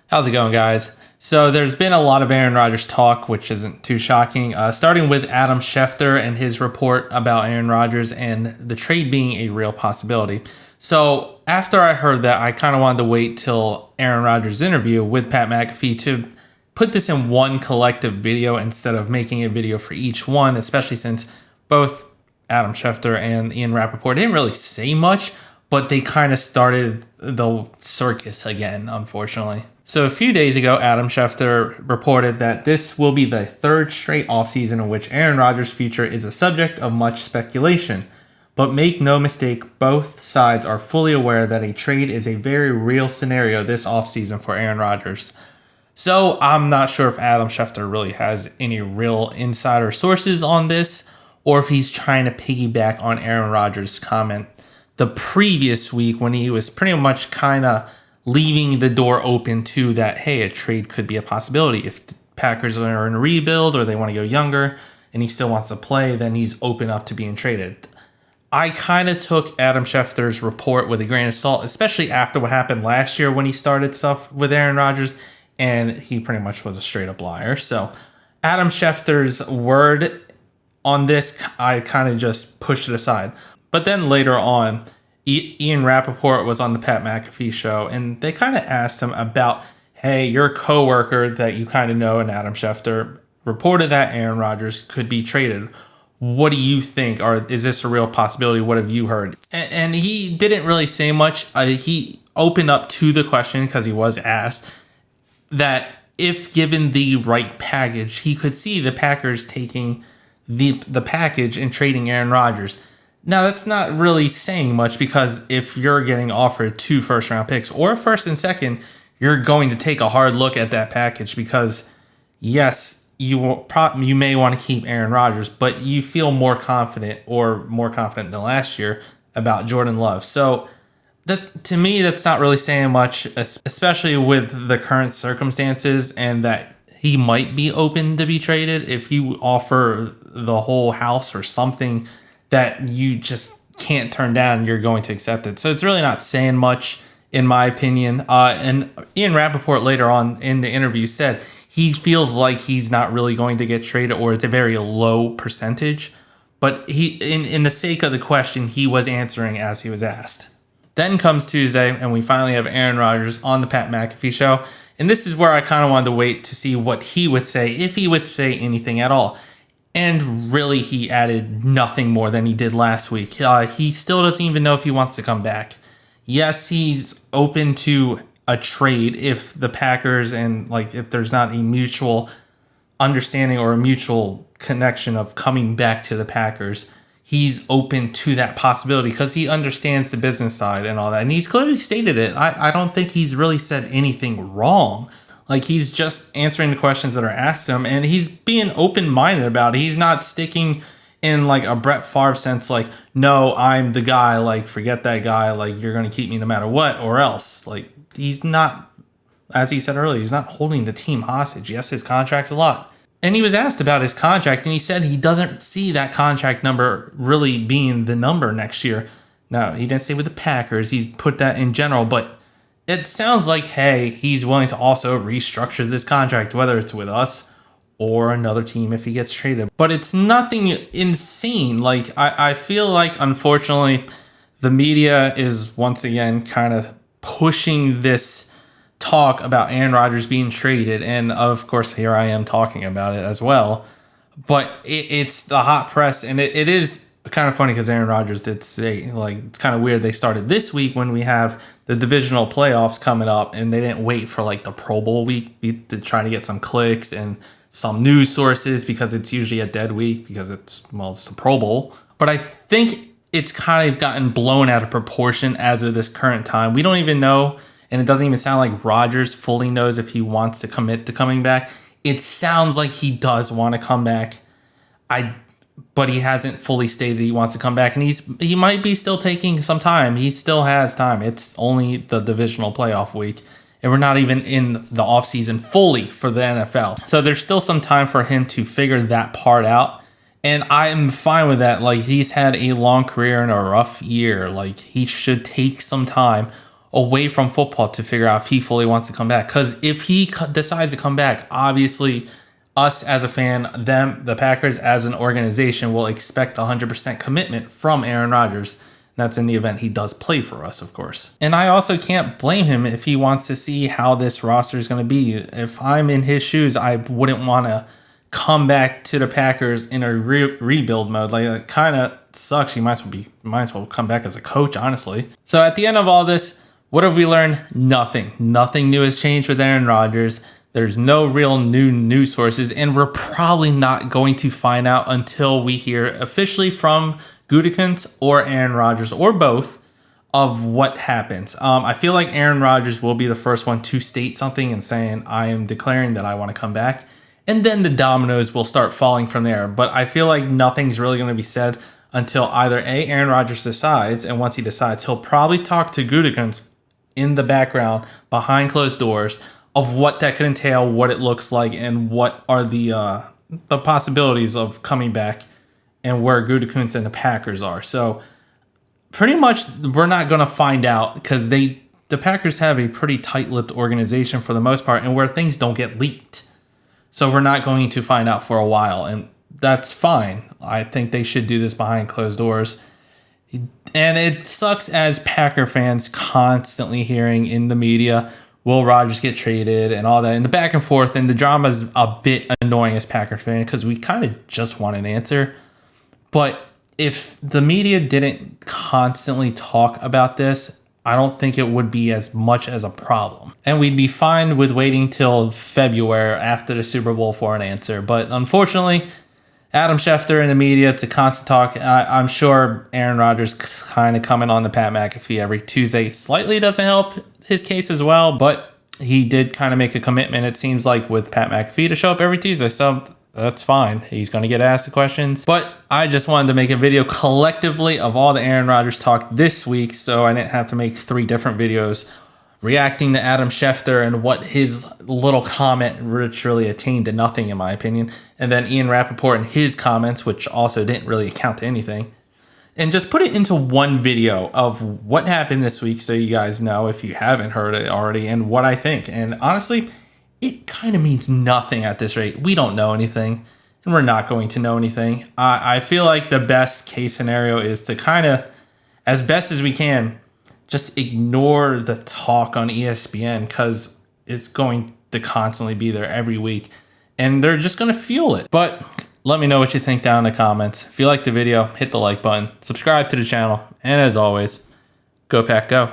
How's it going, guys? So there's been a lot of Aaron Rodgers talk, which isn't too shocking, starting with Adam Schefter and his report about Aaron Rodgers and the trade being a real possibility. So after I heard that, I kind of wanted to wait till Aaron Rodgers' interview with Pat McAfee to put this in one collective video instead of making a video for each one, especially since both Adam Schefter and Ian Rapoport didn't really say much, but they kind of started the circus again, unfortunately. So a few days ago, Adam Schefter reported that this will be the third straight offseason in which Aaron Rodgers' future is a subject of much speculation. But make no mistake, both sides are fully aware that a trade is a very real scenario this offseason for Aaron Rodgers. So I'm not sure if Adam Schefter really has any real insider sources on this, or if he's trying to piggyback on Aaron Rodgers' comment the previous week when he was pretty much kind of leaving the door open to that, hey, a trade could be a possibility. If the Packers are in a rebuild or they want to go younger and he still wants to play, then he's open up to being traded. I kind of took Adam Schefter's report with a grain of salt, especially after what happened last year when he started stuff with Aaron Rodgers, and he pretty much was a straight up liar. So Adam Schefter's word on this, I kind of just pushed it aside. But then later on, Ian Rapoport was on the Pat McAfee show, and they kind of asked him about, hey, your coworker that you kind of know, and Adam Schefter reported that Aaron Rodgers could be traded. What do you think? Or is this a real possibility? What have you heard? And he didn't really say much. He opened up to the question because he was asked that if given the right package, he could see the Packers taking the package and trading Aaron Rodgers. Now, that's not really saying much because if you're getting offered 2 first-round picks or first and second, you're going to take a hard look at that package because, yes, you may want to keep Aaron Rodgers, but you feel more confident than last year about Jordan Love. So that, to me, that's not really saying much, especially with the current circumstances and that he might be open to be traded if you offer the whole house or something that you just can't turn down, you're going to accept it. So it's really not saying much, in my opinion. And Ian Rapoport later on in the interview said he feels like he's not really going to get traded, or it's a very low percentage. But he, in the sake of the question, he was answering as he was asked. Then comes Tuesday, and we finally have Aaron Rodgers on the Pat McAfee show. And this is where I kind of wanted to wait to see what he would say, if he would say anything at all. And really, he added nothing more than he did last week. He still doesn't even know if he wants to come back. Yes, he's open to a trade if the Packers and if there's not a mutual understanding or a mutual connection of coming back to the Packers. He's open to that possibility because he understands the business side and all that. And he's clearly stated it. I don't think he's really said anything wrong. He's just answering the questions that are asked him, and he's being open-minded about it. He's not sticking in a Brett Favre sense, no, I'm the guy, forget that guy, you're going to keep me no matter what, or else. He's not, as he said earlier, he's not holding the team hostage. Yes, his contract's a lot. And he was asked about his contract, and he said he doesn't see that contract number really being the number next year. Now, he didn't say with the Packers, he put that in general, but it sounds like, hey, he's willing to also restructure this contract, whether it's with us or another team if he gets traded. But it's nothing insane. I feel like, unfortunately, the media is once again kind of pushing this talk about Aaron Rodgers being traded. And, of course, here I am talking about it as well. But it's the hot press, and it is kind of funny because Aaron Rodgers did say, it's kind of weird they started this week when we have the divisional playoffs coming up, and they didn't wait for the Pro Bowl week to try to get some clicks and some news sources because it's usually a dead week because it's the Pro Bowl. But I think it's kind of gotten blown out of proportion as of this current time. We don't even know, and it doesn't even sound like Rodgers fully knows if he wants to commit to coming back. It sounds like he does want to come back. But he hasn't fully stated he wants to come back, and he might be still taking some time. He still has time. It's only the divisional playoff week, and we're not even in the offseason fully for the NFL. So there's still some time for him to figure that part out, and I'm fine with that. He's had a long career and a rough year. He should take some time away from football to figure out if he fully wants to come back. Because if he decides to come back, obviously us as a fan, the Packers as an organization will expect 100% commitment from Aaron Rodgers. That's in the event he does play for us, of course. And I also can't blame him if he wants to see how this roster is going to be. If I'm in his shoes, I wouldn't want to come back to the Packers in a rebuild mode. Like, it kind of sucks. You might as well come back as a coach, honestly. So at the end of all this, what have we learned? Nothing. Nothing new has changed with Aaron Rodgers. There's no real new news sources, and we're probably not going to find out until we hear officially from Gutekunst or Aaron Rodgers or both of what happens. I feel like Aaron Rodgers will be the first one to state something and saying, I am declaring that I want to come back. And then the dominoes will start falling from there. But I feel like nothing's really going to be said until either Aaron Rodgers decides, and once he decides, he'll probably talk to Gutekunst in the background behind closed doors of what that could entail, what it looks like, and what are the possibilities of coming back and where Gutekunst and the Packers are. So pretty much we're not going to find out because the Packers have a pretty tight-lipped organization for the most part, and where things don't get leaked. So we're not going to find out for a while, and that's fine. I think they should do this behind closed doors. And it sucks as Packer fans constantly hearing in the media, will Rodgers get traded and all that, and the back and forth, and the drama is a bit annoying as Packer fans because we kind of just want an answer. But if the media didn't constantly talk about this, I don't think it would be as much as a problem. And we'd be fine with waiting till February after the Super Bowl for an answer. But unfortunately, Adam Schefter and the media to constant talk. I'm sure Aaron Rodgers kind of coming on the Pat McAfee every Tuesday slightly doesn't help his case as well. But he did kind of make a commitment, it seems like, with Pat McAfee to show up every Tuesday. So that's fine. He's going to get asked the questions. But I just wanted to make a video collectively of all the Aaron Rodgers talk this week, so I didn't have to make 3 different videos reacting to Adam Schefter and what his little comment, which really attained to nothing in my opinion, and then Ian Rapoport and his comments, which also didn't really account to anything, and just put it into one video of what happened this week so you guys know, if you haven't heard it already, and what I think. And honestly, it kind of means nothing at this rate. We don't know anything, and we're not going to know anything. I feel like the best case scenario is to kind of, as best as we can, just ignore the talk on ESPN because it's going to constantly be there every week, and they're just going to fuel it. But let me know what you think down in the comments. If you liked the video, hit the like button, subscribe to the channel, and as always, go Pack Go.